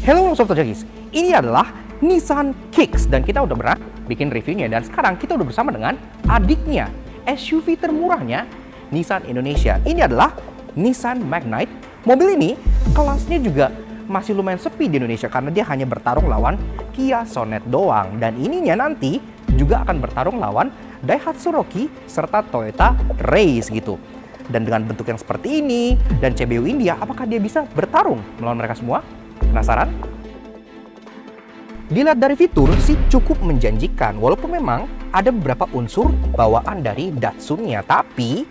Halo Sobat Jagis, ini adalah Nissan Kicks dan kita udah pernah bikin reviewnya dan sekarang kita udah bersama dengan adiknya, SUV termurahnya Nissan Indonesia. Ini adalah Nissan Magnite. Mobil ini kelasnya juga masih lumayan sepi di Indonesia karena dia hanya bertarung lawan Kia Sonet doang, dan ininya nanti juga akan bertarung lawan Daihatsu Rocky serta Toyota Race gitu. Dan dengan bentuk yang seperti ini dan CBU India, apakah dia bisa bertarung melawan mereka semua? Penasaran? Dilihat dari fitur sih cukup menjanjikan, walaupun memang ada beberapa unsur bawaan dari Datsun-nya, tapi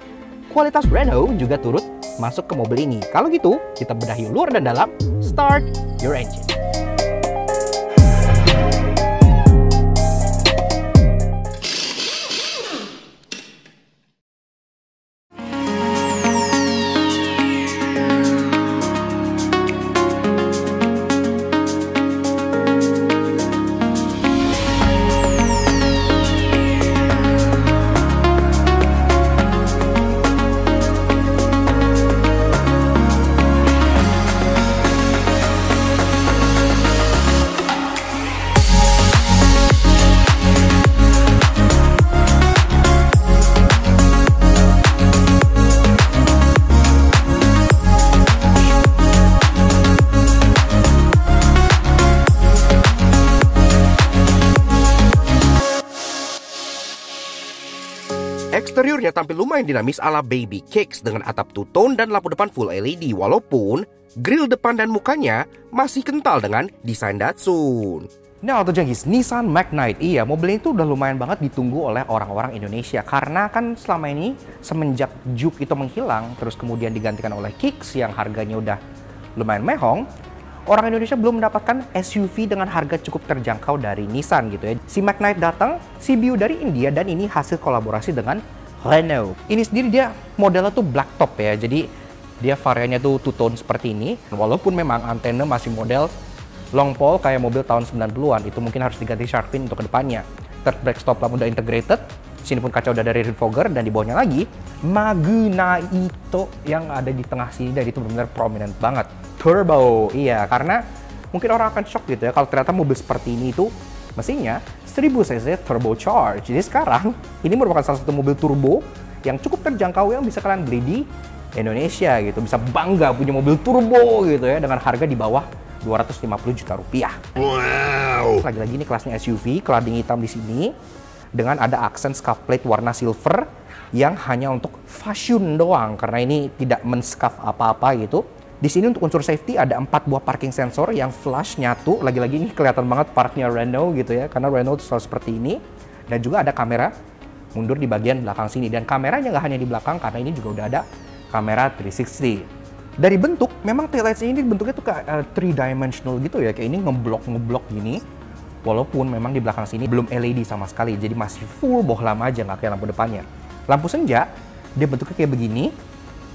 kualitas Renault juga turut masuk ke mobil ini. Kalau gitu, kita bedahi luar dan dalam. Start your engine. Eksteriornya tampil lumayan dinamis ala baby kicks dengan atap two-tone dan lampu depan full LED, walaupun grill depan dan mukanya masih kental dengan desain Datsun. Nah, Auto Junkies, Nissan Magnite, iya, mobil itu udah lumayan banget ditunggu oleh orang-orang Indonesia karena kan selama ini semenjak Juke itu menghilang terus kemudian digantikan oleh Kicks yang harganya udah lumayan mehong, orang Indonesia belum mendapatkan SUV dengan harga cukup terjangkau dari Nissan gitu ya. Si Magnite datang, CBU dari India, dan ini hasil kolaborasi dengan Renault. Ini sendiri dia modelnya tuh black top ya, jadi dia variannya tuh two-tone seperti ini. Walaupun memang antena masih model long pole kayak mobil tahun 90-an, itu mungkin harus diganti shark fin untuk kedepannya. Third brake stop lamp udah integrated, sini pun kaca udah dari rear fogger, dan di bawahnya lagi Magnite yang ada di tengah sini, dan itu benar-benar prominent banget. Turbo, iya, karena mungkin orang akan shock gitu ya kalau ternyata mobil seperti ini itu mesinnya 1000 cc turbocharged. Jadi sekarang ini merupakan salah satu mobil turbo yang cukup terjangkau yang bisa kalian beli di Indonesia gitu. Bisa bangga punya mobil turbo gitu ya dengan harga di bawah 250 juta rupiah. Wow. Lagi-lagi ini kelasnya SUV, cladding hitam di sini dengan ada aksen scuff plate warna silver yang hanya untuk fashion doang karena ini tidak men-scuff apa-apa gitu. Di sini untuk unsur safety ada 4 buah parking sensor yang flash nyatu. Lagi-lagi ini kelihatan banget parknya Renault gitu ya, karena Renault selalu seperti ini. Dan juga ada kamera mundur di bagian belakang sini. Dan kameranya nggak hanya di belakang, karena ini juga udah ada kamera 360. Dari bentuk, memang taillights ini bentuknya tuh kayak 3-dimensional gitu ya, kayak ini ngeblok gini. Walaupun memang di belakang sini belum LED sama sekali, jadi masih full bohlam aja, nggak kayak lampu depannya. Lampu senja, dia bentuknya kayak begini,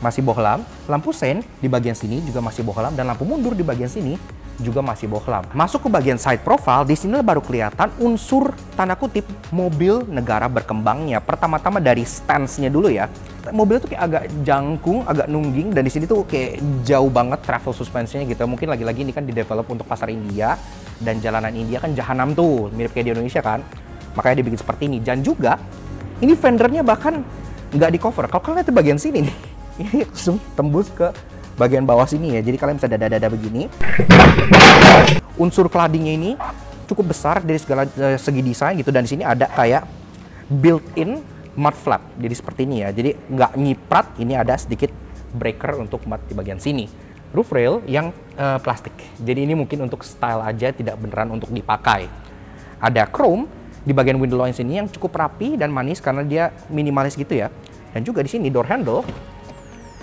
masih bohlam. Lampu sen di bagian sini juga masih bohlam, dan lampu mundur di bagian sini juga masih bohlam. Masuk ke bagian side profile, di sini baru kelihatan unsur tanda kutip mobil negara berkembangnya. Pertama-tama dari stance-nya dulu ya. Mobilnya tuh kayak agak jangkung, agak nungging, dan di sini tuh kayak jauh banget travel suspension-nya gitu. Mungkin lagi-lagi ini kan di-develop untuk pasar India, dan jalanan India kan jahanam tuh, mirip kayak di Indonesia kan. Makanya dibikin seperti ini. Dan juga ini fendernya bahkan nggak di cover. Kalau kalian lihat di bagian sini nih, ini langsung tembus ke bagian bawah sini ya, jadi kalian bisa dada-dada begini. Unsur claddingnya ini cukup besar dari segala segi desain gitu, dan di sini ada kayak built-in mud flap, jadi seperti ini ya, jadi nggak nyiprat. Ini ada sedikit breaker untuk mud di bagian sini. Roof rail yang plastik, jadi ini mungkin untuk style aja, tidak beneran untuk dipakai. Ada chrome di bagian window lines ini yang cukup rapi dan manis karena dia minimalis gitu ya. Dan juga di sini door handle,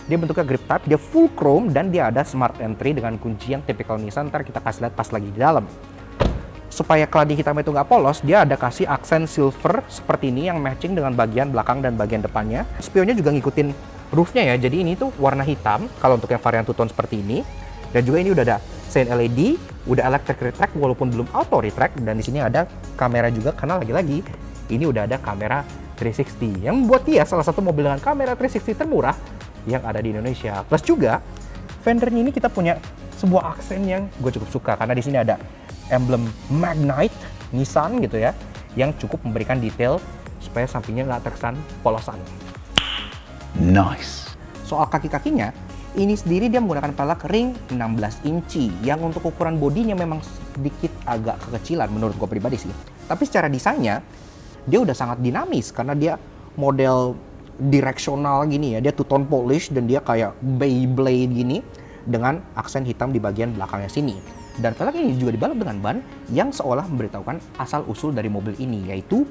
dia bentuknya grip type, dia full chrome, dan dia ada smart entry dengan kunci yang tipikal Nissan. Ntar kita kasih lihat pas lagi di dalam. Supaya cladding hitam itu nggak polos, dia ada kasih aksen silver seperti ini yang matching dengan bagian belakang dan bagian depannya. Spionnya juga ngikutin roofnya ya, jadi ini tuh warna hitam kalau untuk yang varian two-tone seperti ini. Dan juga ini udah ada sein LED, udah electric retract walaupun belum auto retract, dan di sini ada kamera juga karena lagi-lagi ini udah ada kamera 360 yang membuat dia salah satu mobil dengan kamera 360 termurah yang ada di Indonesia. Plus juga fendernya ini kita punya sebuah aksen yang gue cukup suka karena di sini ada emblem Magnite Nissan gitu ya, yang cukup memberikan detail supaya sampingnya nggak terkesan polosan. Nice. Soal kaki-kakinya, ini sendiri dia menggunakan pelek ring 16 inci yang untuk ukuran bodinya memang sedikit agak kekecilan menurut gue pribadi sih. Tapi secara desainnya dia udah sangat dinamis karena dia model direksional gini ya, dia two-tone polish dan dia kayak Beyblade gini dengan aksen hitam di bagian belakangnya sini. Dan velg ini juga dibalap dengan ban yang seolah memberitahukan asal-usul dari mobil ini, yaitu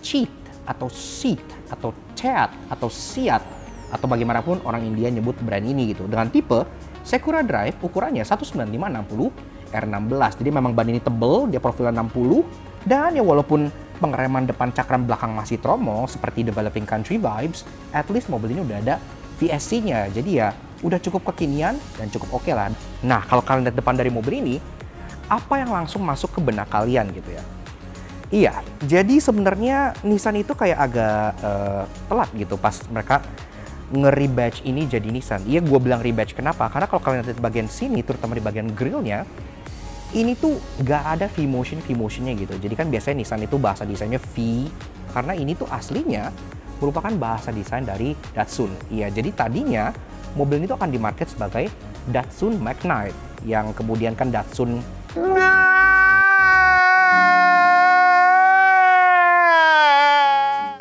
Cheat atau Seat atau Cheat atau Seat atau bagaimanapun orang India nyebut brand ini gitu. Dengan tipe Sakura Drive ukurannya 195/60 R16. Jadi memang ban ini tebel, dia profilnya 60 dan ya walaupun pengereman depan cakram belakang masih tromol seperti Developing Country vibes, at least mobil ini udah ada VSC-nya. Jadi ya udah cukup kekinian dan cukup oke lah. Nah, kalau kalian lihat depan dari mobil ini, apa yang langsung masuk ke benak kalian gitu ya? Iya, jadi sebenarnya Nissan itu kayak agak telat gitu pas mereka nge-rebadge ini jadi Nissan. Iya, gue bilang rebadge kenapa? Karena kalau kalian lihat di bagian sini, terutama di bagian grillnya, ini tuh gak ada V-motionnya gitu. Jadi kan biasanya Nissan itu bahasa desainnya V, karena ini tuh aslinya merupakan bahasa desain dari Datsun. Iya, jadi tadinya mobil ini tuh akan dimarket sebagai Datsun Magnite, yang kemudian kan Datsun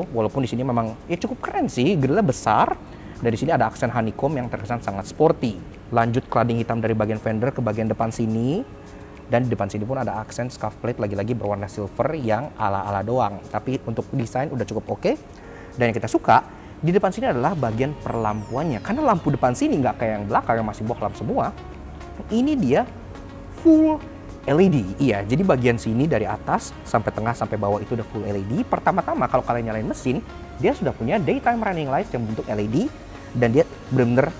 walaupun di sini memang ya cukup keren sih, grillnya besar. Dari sini ada aksen honeycomb yang terkesan sangat sporty. Lanjut cladding hitam dari bagian fender ke bagian depan sini. Dan di depan sini pun ada aksen scuff plate lagi-lagi berwarna silver yang ala-ala doang. Tapi untuk desain udah cukup oke. Dan yang kita suka, di depan sini adalah bagian perlampuannya. Karena lampu depan sini nggak kayak yang belakang yang masih bohlam semua. Ini dia full LED. Iya, jadi bagian sini dari atas sampai tengah sampai bawah itu udah full LED. Pertama-tama kalau kalian nyalain mesin, dia sudah punya daytime running lights yang bentuk LED. Dan dia bener-bener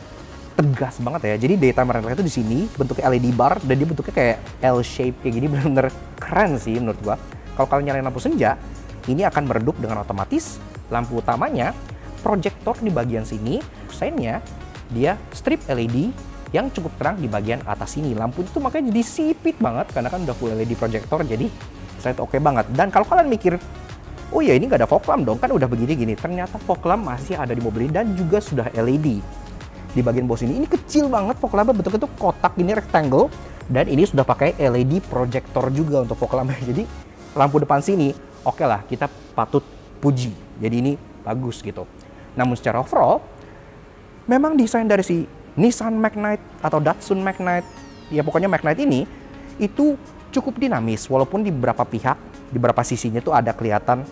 tegas banget ya. Jadi daytime running light itu di sini bentuknya LED bar dan dia bentuknya kayak L shape kayak gini, bener-bener keren sih menurut gua. Kalau kalian nyalain lampu senja, ini akan meredup dengan otomatis. Lampu utamanya proyektor di bagian sini, seinnya dia strip LED yang cukup terang di bagian atas sini. Lampu itu makanya jadi sipit banget karena kan udah full LED proyektor, jadi saya itu oke banget. Dan kalau kalian mikir, oh ya ini nggak ada fog lamp dong, kan udah begini-gini. Ternyata fog lamp masih ada di mobil ini dan juga sudah LED. Di bagian bawah sini, ini kecil banget fog lampnya, bentuknya tuh kotak ini rectangle. Dan ini sudah pakai LED proyektor juga untuk fog lampnya. Jadi lampu depan sini, oke lah, kita patut puji. Jadi ini bagus gitu. Namun secara overall, memang desain dari si Nissan Magnite atau Datsun Magnite, ya pokoknya Magnite ini, itu cukup dinamis. Walaupun di beberapa pihak, di beberapa sisinya tuh ada kelihatan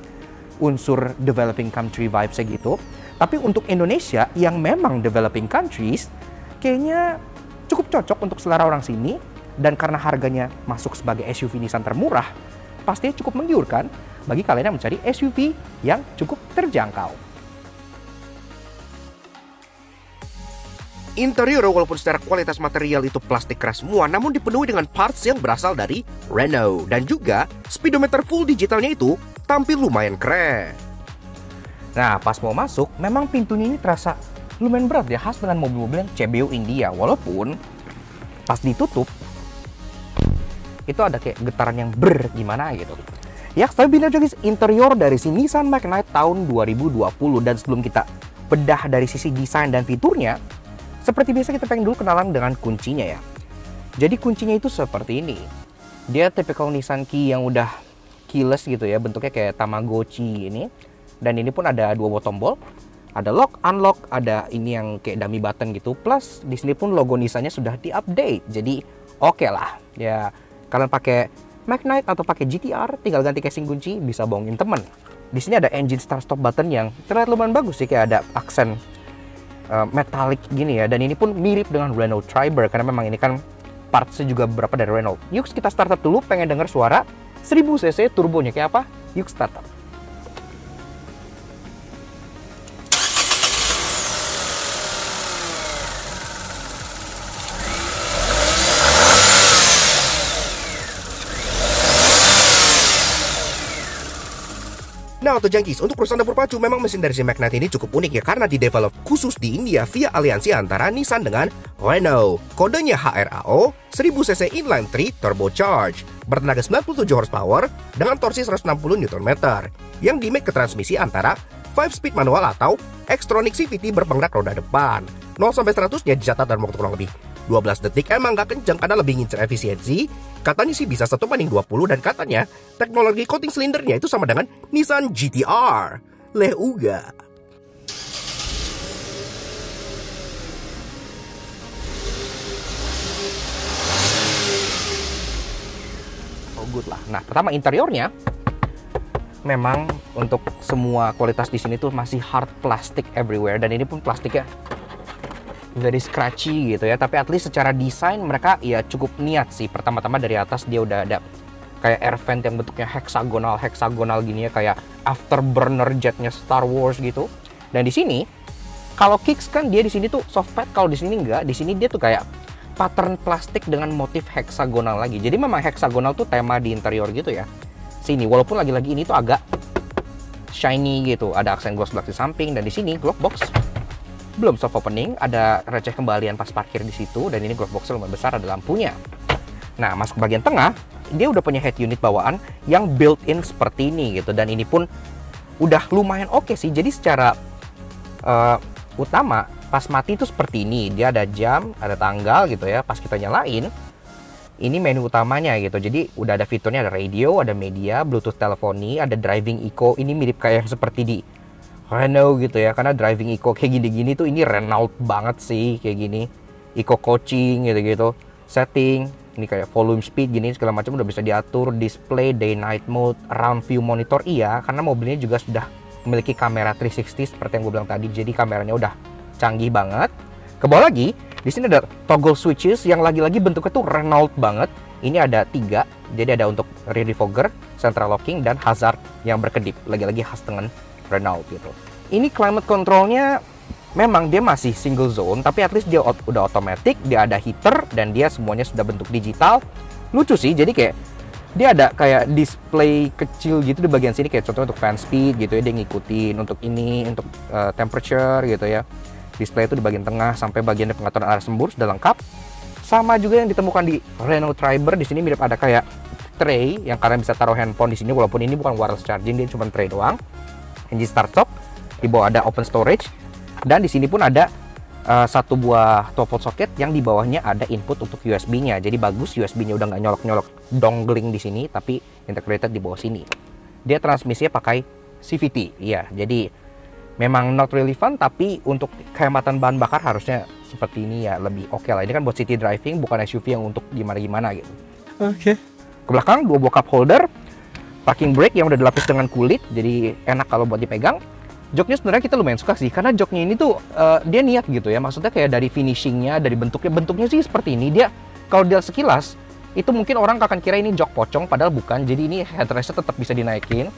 unsur developing country vibes-nya gitu. Tapi untuk Indonesia yang memang developing countries, kayaknya cukup cocok untuk selera orang sini. Dan karena harganya masuk sebagai SUV Nissan termurah, pastinya cukup menggiurkan bagi kalian yang mencari SUV yang cukup terjangkau. Interior walaupun secara kualitas material itu plastik keras semua, namun dipenuhi dengan parts yang berasal dari Renault. Dan juga speedometer full digitalnya itu tampil lumayan keren. Nah, pas mau masuk, memang pintunya ini terasa lumayan berat ya, khas dengan mobil-mobil yang CBU India. Walaupun pas ditutup, itu ada kayak getaran yang gimana gitu. Ya, tapi bina guys, interior dari si Nissan Magnite tahun 2020. Dan sebelum kita bedah dari sisi desain dan fiturnya, seperti biasa kita pengen dulu kenalan dengan kuncinya ya. Jadi kuncinya itu seperti ini. Dia typical Nissan key yang udah keyless gitu ya, bentuknya kayak Tamagotchi ini. Dan ini pun ada dua buah tombol. Ada lock, unlock, ada ini yang kayak dummy button gitu. Plus di sini pun logo Nissan-nya sudah di-update. Jadi oke lah. Ya, kalian pakai Magnite atau pakai GTR, tinggal ganti casing kunci, bisa bohongin temen. Di sini ada engine start stop button yang terlihat lumayan bagus sih, kayak ada aksen metalik gini ya. Dan ini pun mirip dengan Renault Triber karena memang ini kan partsnya juga beberapa dari Renault. Yuk kita start up dulu, pengen denger suara 1000 cc turbonya kayak apa? Yuk start up. Nah, Auto Junkies, untuk perusahaan dapur pacu memang mesin dari si Magnet ini cukup unik ya, karena didevelop khusus di India via aliansi antara Nissan dengan Renault. Kodenya HRAO 1000cc inline 3 turbocharged, bertenaga 97 horsepower dengan torsi 160 Nm, yang dimake ke transmisi antara 5-speed manual atau Xtronic CVT berpenggerak roda depan. 0-100-nya dicatat dalam waktu kurang lebih 12 detik. Emang gak kencang karena lebih ngincer efisiensi. Katanya sih bisa 1/20, dan katanya teknologi coating silindernya itu sama dengan Nissan GT-R. Leh uga. Oh good lah. Nah, pertama interiornya memang untuk semua kualitas di sini tuh masih hard plastic everywhere, dan ini pun plastiknya very scratchy gitu ya, tapi at least secara desain mereka ya cukup niat sih. Pertama-tama dari atas dia udah ada kayak air vent yang bentuknya heksagonal gini ya, kayak afterburner jetnya Star Wars gitu. Dan di sini kalau Kicks kan dia di sini tuh soft pad, kalau di sini enggak. Di sini dia tuh kayak pattern plastik dengan motif heksagonal lagi. Jadi memang heksagonal tuh tema di interior gitu ya. Sini walaupun lagi-lagi ini tuh agak shiny gitu, ada aksen gloss black di samping, dan di sini glove box belum soft opening, ada receh kembalian pas parkir di situ, dan ini glove box lumayan besar, ada lampunya. Nah, masuk bagian tengah, dia udah punya head unit bawaan yang built-in seperti ini gitu, dan ini pun udah lumayan oke sih. Jadi secara utama pas mati itu seperti ini, dia ada jam, ada tanggal gitu ya. Pas kita nyalain, ini menu utamanya gitu. Jadi udah ada fiturnya, ada radio, ada media, Bluetooth teleponi, ada driving eco. Ini mirip kayak yang seperti di Renault gitu ya, karena driving eco kayak gini-gini tuh ini Renault banget sih, kayak gini. Eco coaching gitu-gitu. Setting, ini kayak volume speed gini segala macam udah bisa diatur. Display, day night mode, round view monitor iya, karena mobilnya juga sudah memiliki kamera 360 seperti yang gue bilang tadi. Jadi kameranya udah canggih banget. Ke bawah lagi, di sini ada toggle switches yang lagi-lagi bentuknya tuh Renault banget. Ini ada 3, jadi ada untuk rear defogger, central locking, dan hazard yang berkedip. Lagi-lagi khas dengan Renault gitu. Ini climate controlnya memang dia masih single zone, tapi at least dia udah otomatis, dia ada heater, dan dia semuanya sudah bentuk digital. Lucu sih, jadi kayak dia ada kayak display kecil gitu di bagian sini, kayak contohnya untuk fan speed gitu ya, dia ngikutin untuk ini, untuk temperature gitu ya. Display itu di bagian tengah, sampai bagian pengaturan arah sembur sudah lengkap. Sama juga yang ditemukan di Renault Triber, di sini mirip ada kayak tray yang kalian bisa taruh handphone di sini, walaupun ini bukan wireless charging, dia cuma tray doang. Engine start stop, di bawah ada open storage, dan di sini pun ada satu buah 12 volt socket yang di bawahnya ada input untuk USB-nya. Jadi bagus, USB-nya udah nggak nyolok-nyolok dongling di sini, tapi integrated di bawah sini. Dia transmisinya pakai CVT, iya. Jadi memang not really fun, tapi untuk kehematan bahan bakar harusnya seperti ini ya lebih oke lah. Ini kan buat city driving, bukan SUV yang untuk gimana-gimana gitu. Oke. Ke belakang 2 buah cup holder. Parking brake yang udah dilapis dengan kulit, jadi enak kalau buat dipegang. Joknya sebenarnya kita lumayan suka sih, karena joknya ini tuh dia niat gitu ya. Maksudnya kayak dari finishingnya, dari bentuknya sih seperti ini. Dia kalau dia sekilas itu mungkin orang akan kira ini jok pocong, padahal bukan. Jadi ini headrestnya tetap bisa dinaikin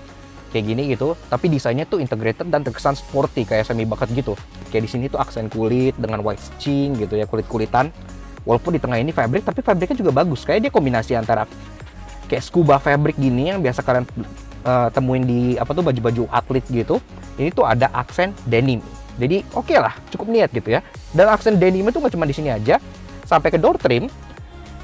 kayak gini gitu, tapi desainnya tuh integrated dan terkesan sporty kayak semi bucket gitu. Kayak di sini tuh aksen kulit dengan white stitching gitu ya, kulit-kulitan. Walaupun di tengah ini fabric, tapi fabricnya juga bagus. Kayak dia kombinasi antara kayak scuba fabric gini yang biasa kalian temuin di baju-baju atlet gitu. Ini tuh ada aksen denim. Jadi oke lah, cukup niat gitu ya. Dan aksen denim itu nggak cuma di sini aja, sampai ke door trim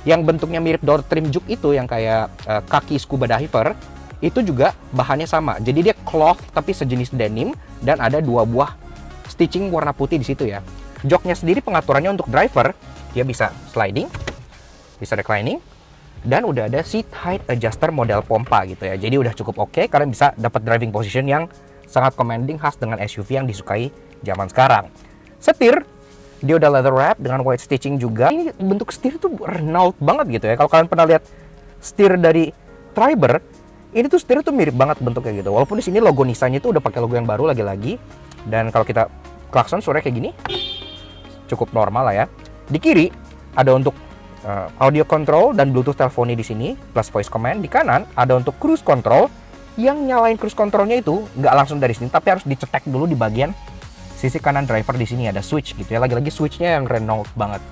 yang bentuknya mirip door trim Juke itu yang kayak kaki scuba diver, itu juga bahannya sama. Jadi dia cloth tapi sejenis denim, dan ada 2 buah stitching warna putih di situ ya. Joknya sendiri pengaturannya untuk driver, dia bisa sliding, bisa reclining, dan udah ada seat height adjuster model pompa gitu ya. Jadi udah cukup oke, kalian bisa dapat driving position yang sangat commanding, khas dengan SUV yang disukai zaman sekarang. Setir, dia udah leather wrap dengan white stitching juga. Ini bentuk setir tuh Renault banget gitu ya. Kalau kalian pernah lihat setir dari Triber, ini tuh setir tuh mirip banget bentuknya gitu. Walaupun di sini logo Nissan itu udah pakai logo yang baru lagi-lagi. Dan kalau kita klakson suaranya kayak gini, cukup normal lah ya. Di kiri ada untuk audio control dan Bluetooth teleponi di sini, plus voice command. Di kanan ada untuk cruise control, yang nyalain cruise controlnya itu nggak langsung dari sini, tapi harus dicetek dulu di bagian sisi kanan driver. Di sini ada switch gitu ya, lagi-lagi switchnya yang Renault banget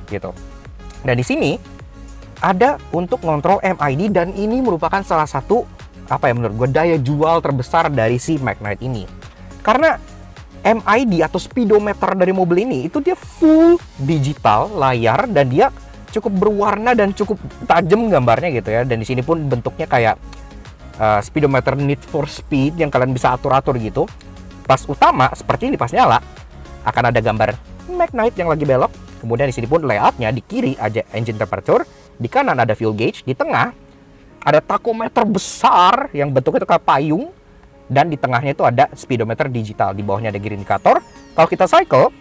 gitu. Dan di sini ada untuk ngontrol MID, dan ini merupakan salah satu apa ya, menurut gue daya jual terbesar dari si Magnite ini. Karena MID atau speedometer dari mobil ini itu dia full digital layar dan dia cukup berwarna dan cukup tajam gambarnya gitu ya. Dan di sini pun bentuknya kayak speedometer Need for Speed yang kalian bisa atur-atur gitu. Pas utama seperti ini, pas nyala akan ada gambar Magnite yang lagi belok. Kemudian di sini pun layoutnya, di kiri ada engine temperature, di kanan ada fuel gauge, di tengah ada tachometer besar yang bentuknya itu kayak payung, dan di tengahnya itu ada speedometer digital. Di bawahnya ada gear indicator. Kalau kita cycle,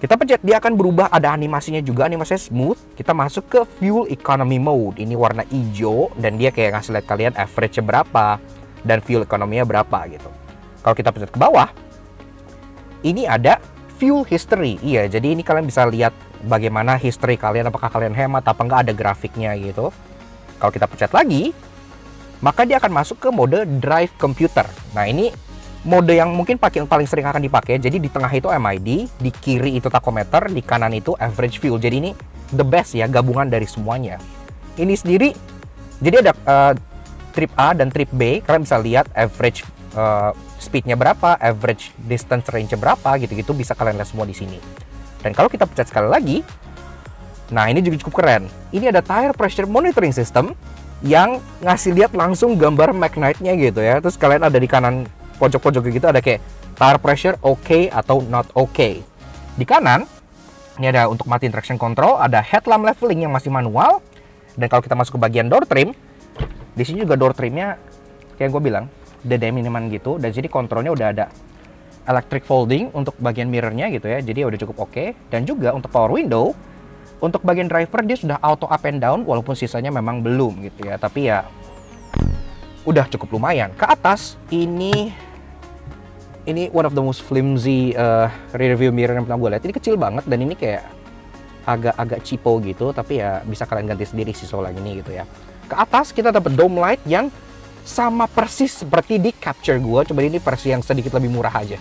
kita pencet, dia akan berubah, ada animasinya juga, animasinya smooth. Kita masuk ke fuel economy mode. Ini warna hijau dan dia kayak ngasih lihat kalian average-nya berapa dan fuel economy-nya berapa gitu. Kalau kita pencet ke bawah, ini ada fuel history. Iya, jadi ini kalian bisa lihat bagaimana history kalian, apakah kalian hemat apa enggak, ada grafiknya gitu. Kalau kita pencet lagi, maka dia akan masuk ke mode drive computer. Nah, ini mode yang mungkin paling sering akan dipakai. Jadi di tengah itu MID, di kiri itu tachometer, di kanan itu average fuel. Jadi ini the best ya, gabungan dari semuanya. Ini sendiri, jadi ada trip A dan trip B. Kalian bisa lihat average speednya berapa, average distance range-nya berapa, gitu-gitu bisa kalian lihat semua di sini. Dan kalau kita pencet sekali lagi, nah ini juga cukup keren. Ini ada tire pressure monitoring system yang ngasih lihat langsung gambar Magnite-nya gitu ya. Terus kalian ada di kanan pojok-pojok gitu ada kayak tire pressure okay atau not okay. Di kanan ini ada untuk matiin traction control, ada headlamp leveling yang masih manual. Dan kalau kita masuk ke bagian door trim, di sini juga door trimnya kayak gue bilang de-miniman gitu, dan jadi kontrolnya udah ada electric folding untuk bagian mirrornya gitu ya, jadi udah cukup oke. Dan juga untuk power window, untuk bagian driver dia sudah auto up and down, walaupun sisanya memang belum gitu ya, tapi ya udah cukup lumayan. Ke atas ini one of the most flimsy rear view mirror yang pernah gue lihat. Ini kecil banget dan ini kayak agak cheapo gitu, tapi ya bisa kalian ganti sendiri sih soal ini gitu ya. Ke atas kita dapat dome light yang sama persis seperti di Capture gue, coba ini versi yang sedikit lebih murah aja.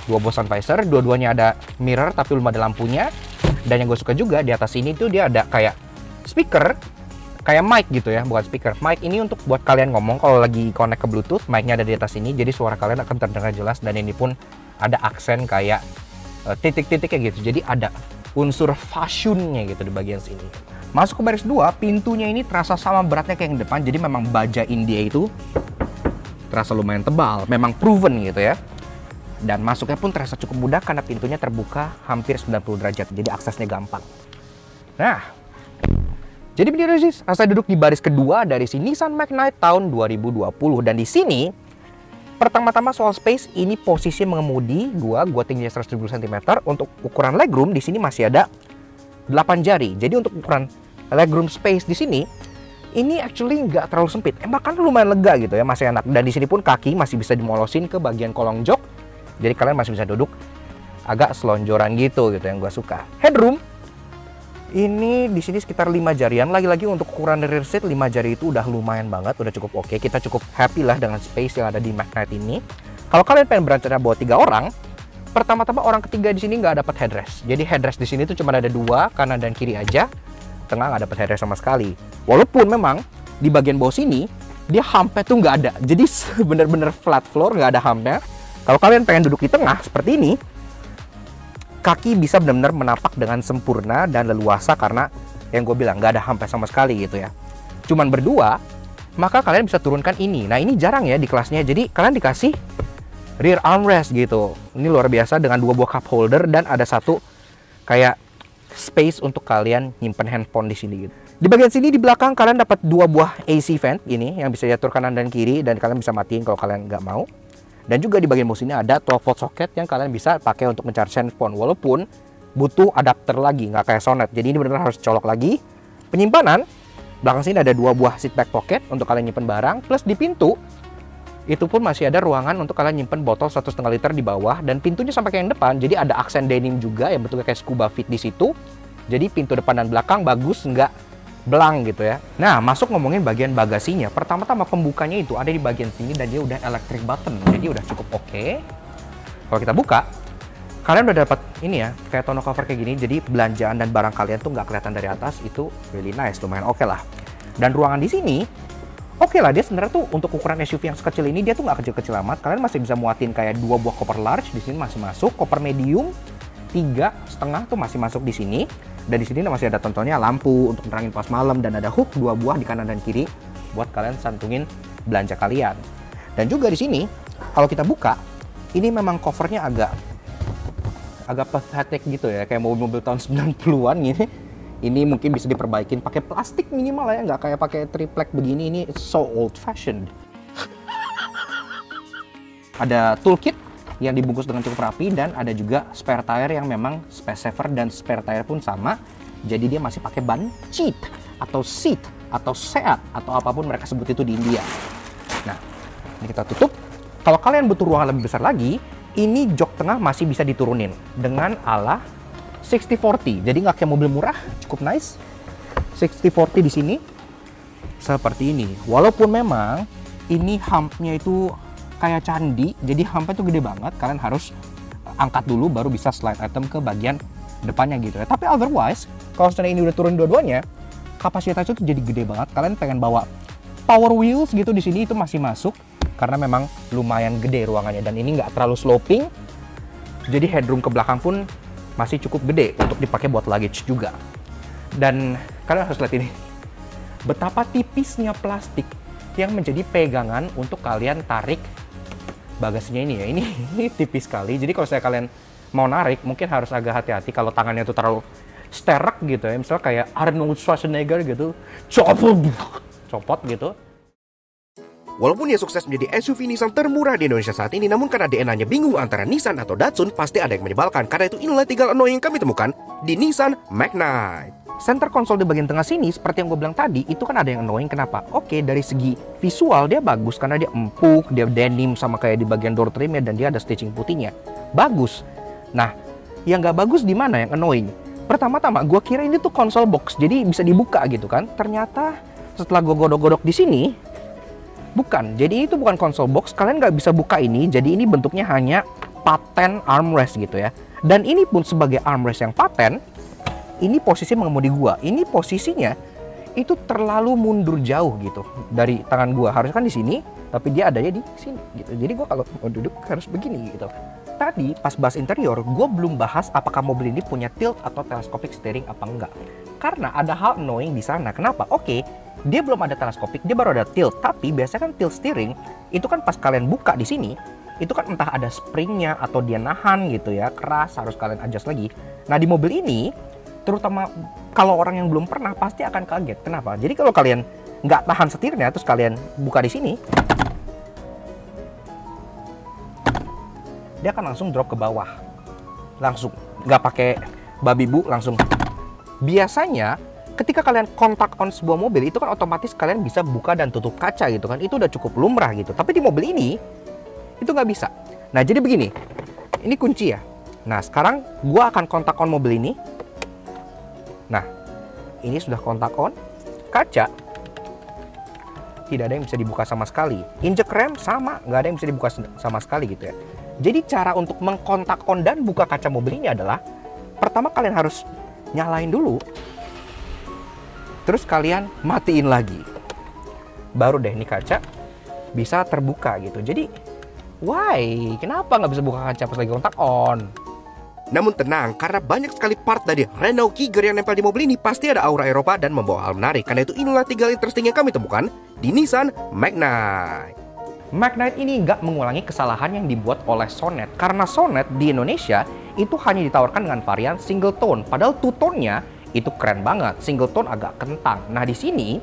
Dua buah sun visor, dua-duanya ada mirror tapi belum ada lampunya. Dan yang gue suka juga di atas ini tuh dia ada kayak speaker, kayak mic gitu ya, bukan speaker. Mic ini untuk buat kalian ngomong kalau lagi connect ke Bluetooth, mic-nya ada di atas ini, jadi suara kalian akan terdengar jelas. Dan ini pun ada aksen kayak titik-titiknya gitu, jadi ada unsur fashionnya gitu di bagian sini. Masuk ke baris 2, pintunya ini terasa sama beratnya kayak yang depan, jadi memang baja India itu terasa lumayan tebal, memang proven gitu ya. Dan masuknya pun terasa cukup mudah karena pintunya terbuka hampir 90 derajat, jadi aksesnya gampang. Nah, jadi begini guys, saya duduk di baris kedua dari si Nissan Magnite tahun 2020. Dan di sini, pertama-tama soal space, ini posisi mengemudi gua tingginya 170 cm. Untuk ukuran legroom di sini masih ada 8 jari. Jadi untuk ukuran legroom space di sini, ini actually nggak terlalu sempit. Bahkan lumayan lega gitu ya, masih enak. Dan di sini pun kaki masih bisa dimolosin ke bagian kolong jok. Jadi kalian masih bisa duduk agak selonjoran gitu yang gue suka. Headroom ini di sini sekitar 5 jarian. Lagi-lagi untuk ukuran rear seat 5 jari itu udah lumayan banget, udah cukup oke. Kita cukup happy lah dengan space yang ada di Magnite ini. Kalau kalian pengen berencana bawa 3 orang, pertama-tama orang ketiga di sini nggak dapat headrest. Jadi headrest di sini tuh cuma ada 2, kanan dan kiri aja. Tengah nggak dapat headrest sama sekali. Walaupun memang di bagian bawah sini dia humpnya tuh nggak ada. Jadi bener-bener flat floor, nggak ada humpnya. Kalau kalian pengen duduk di tengah seperti ini, kaki bisa benar-benar menapak dengan sempurna dan leluasa karena yang gue bilang nggak ada humpnya sama sekali gitu ya. Cuman berdua, maka kalian bisa turunkan ini. Nah ini jarang ya di kelasnya. Jadi kalian dikasih rear armrest gitu. Ini luar biasa dengan 2 buah cup holder dan ada satu kayak space untuk kalian nyimpen handphone di sini gitu. Di bagian sini di belakang kalian dapat 2 buah AC vent ini yang bisa diatur kanan dan kiri dan kalian bisa matiin kalau kalian nggak mau. Dan juga di bagian bawah sini ada 12 volt socket yang kalian bisa pakai untuk mencharge handphone. Walaupun butuh adapter lagi, nggak kayak Sonet. Jadi ini benar-benar harus colok lagi. Penyimpanan, belakang sini ada 2 buah seat back pocket untuk kalian nyimpen barang. Plus di pintu, itu pun masih ada ruangan untuk kalian nyimpen botol 1,5 liter di bawah. Dan pintunya sampai kayak yang depan, jadi ada aksen denim juga yang bentuknya kayak scuba fit di situ. Jadi pintu depan dan belakang bagus, nggak belang gitu ya. Nah, masuk ngomongin bagian bagasinya. Pertama-tama pembukanya itu ada di bagian sini dan dia udah electric button. Jadi udah cukup oke. Kalau kita buka, kalian udah dapat ini ya, kayak tonneau cover kayak gini. Jadi belanjaan dan barang kalian tuh nggak kelihatan dari atas. Itu really nice, lumayan oke lah. Dan ruangan di sini Oke lah, dia sebenarnya tuh untuk ukuran SUV yang sekecil ini dia tuh nggak kecil-kecil amat. Kalian masih bisa muatin kayak 2 buah koper large di sini masih masuk, koper medium 3,5 tuh masih masuk di sini. Dan di sini masih ada tontonnya lampu untuk nerangin pas malam dan ada hook 2 buah di kanan dan kiri buat kalian santungin belanja kalian. Dan juga di sini kalau kita buka, ini memang covernya agak pathetic gitu ya, kayak mobil-mobil tahun 90-an gini. Ini mungkin bisa diperbaikin pakai plastik minimal ya, nggak kayak pakai triplek begini. Ini so old fashioned. Ada toolkit yang dibungkus dengan cukup rapi dan ada juga spare tire yang memang space saver dan spare tire pun sama. Jadi dia masih pakai ban cheat atau seat atau seat atau apapun mereka sebut itu di India. Nah, ini kita tutup. Kalau kalian butuh ruangan lebih besar lagi, ini jok tengah masih bisa diturunin dengan ala 60/40. Jadi nggak kayak mobil murah, cukup nice. 60/40 di sini seperti ini. Walaupun memang ini humpnya itu kayak candi, jadi humpnya itu gede banget. Kalian harus angkat dulu baru bisa slide item ke bagian depannya gitu ya. Tapi otherwise, kalau setelah ini udah turun dua-duanya, kapasitasnya tuh jadi gede banget. Kalian pengen bawa power wheels gitu di sini itu masih masuk karena memang lumayan gede ruangannya dan ini nggak terlalu sloping. Jadi headroom ke belakang pun masih cukup gede untuk dipakai buat luggage juga. Dan kalian harus lihat ini. Betapa tipisnya plastik yang menjadi pegangan untuk kalian tarik bagasinya ini ya. Ini tipis sekali. Jadi kalau kalian mau narik, mungkin harus agak hati-hati kalau tangannya tuh terlalu sterek gitu ya. Misalnya kayak Arnold Schwarzenegger gitu. Copot gitu. Walaupun ia sukses menjadi SUV Nissan termurah di Indonesia saat ini, namun karena DNA-nya bingung antara Nissan atau Datsun, pasti ada yang menyebalkan. Karena itu inilah 3 annoying yang kami temukan di Nissan Magnite. Center console di bagian tengah sini, seperti yang gue bilang tadi, itu kan ada yang annoying. Kenapa? Oke, dari segi visual dia bagus karena dia empuk, dia denim sama kayak di bagian door trimnya dan dia ada stitching putihnya. Bagus. Nah, yang nggak bagus di mana yang annoying? Pertama-tama, gue kira ini tuh console box, jadi bisa dibuka gitu kan. Ternyata setelah gue godok-godok di sini, bukan. Jadi itu bukan console box, kalian nggak bisa buka ini. Jadi ini bentuknya hanya paten armrest gitu ya. Dan ini pun sebagai armrest yang paten, ini posisi mengemudi gua. Ini posisinya itu terlalu mundur jauh gitu dari tangan gua. Harusnya kan di sini, tapi dia adanya di sini gitu. Jadi gua kalau mau duduk harus begini gitu. Tadi pas bahas interior, gua belum bahas apakah mobil ini punya tilt atau telescopic steering apa enggak. Karena ada hal annoying di sana. Kenapa? Oke, dia belum ada teleskopik, dia baru ada tilt. Tapi biasanya kan tilt steering itu kan pas kalian buka di sini, itu kan entah ada springnya atau dia nahan gitu ya, keras, harus kalian adjust lagi. Nah di mobil ini, terutama kalau orang yang belum pernah pasti akan kaget. Kenapa? Jadi kalau kalian nggak tahan setirnya, terus kalian buka di sini, dia akan langsung drop ke bawah, langsung nggak pakai babi bu, langsung. Biasanya ketika kalian kontak on sebuah mobil itu kan otomatis kalian bisa buka dan tutup kaca gitu kan, itu udah cukup lumrah gitu. Tapi di mobil ini itu nggak bisa. Nah jadi begini, ini kunci ya. Nah sekarang gua akan kontak on mobil ini. Nah ini sudah kontak on, kaca tidak ada yang bisa dibuka sama sekali. Injek rem sama, nggak ada yang bisa dibuka sama sekali gitu ya. Jadi cara untuk mengkontak on dan buka kaca mobil ini adalah pertama kalian harus nyalain dulu, terus kalian matiin lagi, baru deh ini kaca bisa terbuka gitu. Jadi why? Kenapa nggak bisa buka kaca pas lagi kontak on? Namun tenang, karena banyak sekali part dari Renault Kiger yang nempel di mobil ini pasti ada aura Eropa dan membawa hal menarik. Karena itu inilah 3 hal interesting yang kami temukan di Nissan Magnite. Magnite ini nggak mengulangi kesalahan yang dibuat oleh Sonet. Karena Sonet di Indonesia itu hanya ditawarkan dengan varian single tone. Padahal two tone-nya itu keren banget. Single tone agak kentang. Nah di sini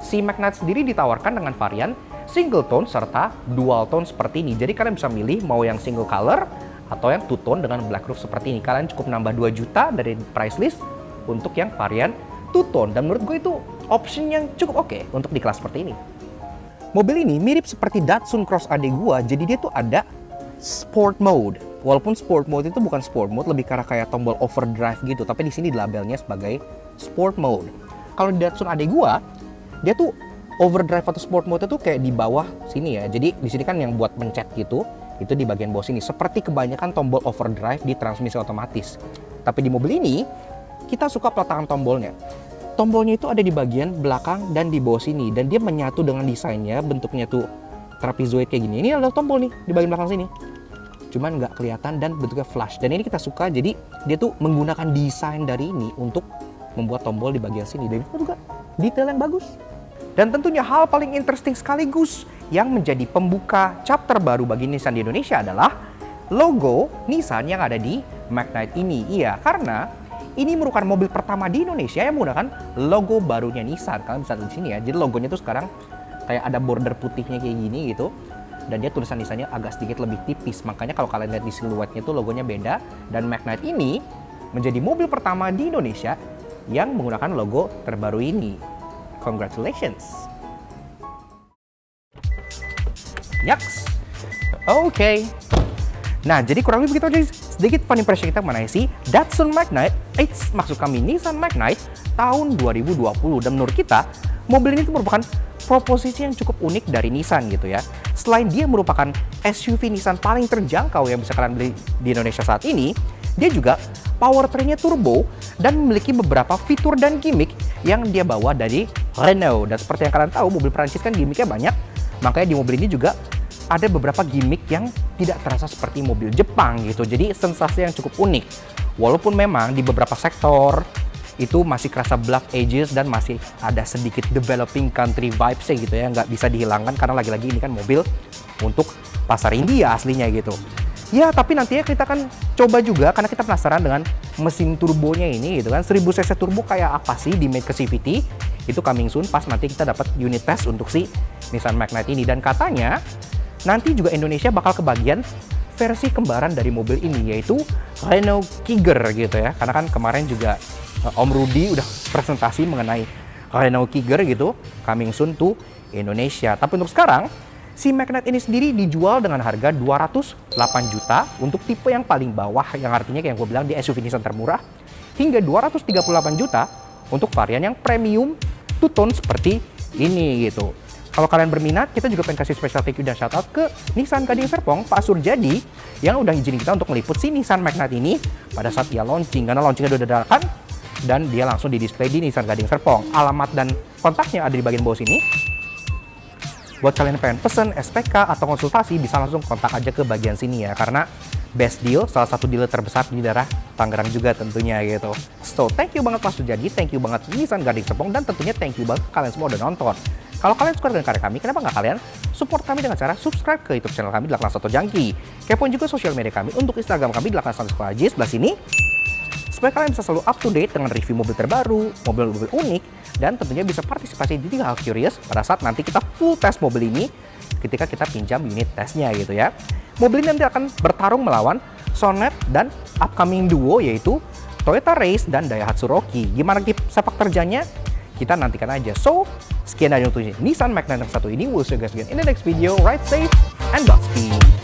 si Magnite sendiri ditawarkan dengan varian single tone serta dual tone seperti ini. Jadi kalian bisa milih mau yang single color atau yang two tone dengan black roof seperti ini. Kalian cukup nambah 2 juta dari price list untuk yang varian two tone. Dan menurut gue itu option yang cukup oke untuk di kelas seperti ini. Mobil ini mirip seperti Datsun Cross AD gua, jadi dia tuh ada sport mode. Walaupun sport mode itu bukan sport mode, lebih karena kayak tombol overdrive gitu, tapi di sini labelnya sebagai sport mode. Kalau di Datsun AD gua, dia tuh overdrive atau sport mode itu kayak di bawah sini ya. Jadi di sini kan yang buat pencet gitu, itu di bagian bawah sini. Seperti kebanyakan tombol overdrive di transmisi otomatis. Tapi di mobil ini, kita suka peletakkan tombolnya. tombolnya itu ada di bagian belakang dan di bawah sini, dan dia menyatu dengan desainnya, bentuknya tuh trapezoid kayak gini. Ini adalah tombol nih di bagian belakang sini, cuman nggak kelihatan dan bentuknya flush. Dan ini kita suka, jadi dia tuh menggunakan desain dari ini untuk membuat tombol di bagian sini, dan itu juga detail yang bagus. Dan tentunya hal paling interesting sekaligus yang menjadi pembuka chapter baru bagi Nissan di Indonesia adalah logo Nissan yang ada di Magnite ini. Iya, karena ini merupakan mobil pertama di Indonesia yang menggunakan logo barunya Nissan. Kalian bisa lihat di sini ya. Jadi logonya tuh sekarang kayak ada border putihnya kayak gini gitu. Dan dia tulisan Nissannya agak sedikit lebih tipis. Makanya kalau kalian lihat di siluetnya tuh logonya beda. Dan Magnite ini menjadi mobil pertama di Indonesia yang menggunakan logo terbaru ini. Congratulations. Yaks. Oke. Nah, jadi kurang lebih begitu aja sedikit fun impression kita mengenai si Datsun Magnite, maksud kami Nissan Magnite tahun 2020. Dan menurut kita, mobil ini tuh merupakan proposisi yang cukup unik dari Nissan gitu ya. Selain dia merupakan SUV Nissan paling terjangkau yang bisa kalian beli di Indonesia saat ini, dia juga powertrainnya turbo dan memiliki beberapa fitur dan gimmick yang dia bawa dari Renault. Dan seperti yang kalian tahu, mobil Prancis kan gimmicknya banyak, makanya di mobil ini juga ada beberapa gimmick yang tidak terasa seperti mobil Jepang gitu. Jadi sensasi yang cukup unik. Walaupun memang di beberapa sektor itu masih kerasa black edges dan masih ada sedikit developing country vibes gitu ya, nggak bisa dihilangkan karena lagi-lagi ini kan mobil untuk pasar India aslinya gitu. Ya, tapi nantinya kita akan coba juga karena kita penasaran dengan mesin turbonya ini gitu kan. 1000 cc turbo kayak apa sih di Made CVT? Itu coming soon pas nanti kita dapat unit test untuk si Nissan Magnite ini. Dan katanya nanti juga Indonesia bakal kebagian versi kembaran dari mobil ini, yaitu Renault Kiger gitu ya. Karena kan kemarin juga Om Rudy udah presentasi mengenai Renault Kiger gitu, coming soon to Indonesia. Tapi untuk sekarang, si Magnite ini sendiri dijual dengan harga 208 juta untuk tipe yang paling bawah, yang artinya kayak yang gue bilang di SUV Nissan termurah, hingga 238 juta untuk varian yang premium two-tone seperti ini gitu. Kalau kalian berminat, kita juga pengen kasih special thank you dan shout out ke Nissan Gading Serpong, Pak Surjadi, yang udah izinin kita untuk meliput si Nissan Magnite ini pada saat dia launching. Karena launchingnya udah dadakan, dan dia langsung di display di Nissan Gading Serpong. Alamat dan kontaknya ada di bagian bawah sini. Buat kalian yang pengen pesen, SPK, atau konsultasi, bisa langsung kontak aja ke bagian sini ya. Karena best deal, salah satu dealer terbesar di daerah Tangerang juga tentunya gitu. So, thank you banget Pak Surjadi, thank you banget Nissan Gading Serpong, dan tentunya thank you banget kalian semua udah nonton. Kalau kalian suka dengan karya kami, kenapa nggak kalian support kami dengan cara subscribe ke YouTube channel kami di Soto Jangki. Kepoin juga sosial media kami untuk Instagram kami di _Sekolah sebelah sini, supaya kalian bisa selalu up to date dengan review mobil terbaru, mobil-mobil unik, dan tentunya bisa partisipasi di 3 hal curious pada saat nanti kita full test mobil ini ketika kita pinjam unit tesnya gitu ya. Mobil ini nanti akan bertarung melawan Sonet dan upcoming duo yaitu Toyota Race dan Daihatsu Rocky. Gimana sepak terjangnya? Kita nantikan aja. So, sekian dari untuk Nissan Magnite yang satu ini. We'll see you guys again in the next video. Ride safe and Godspeed.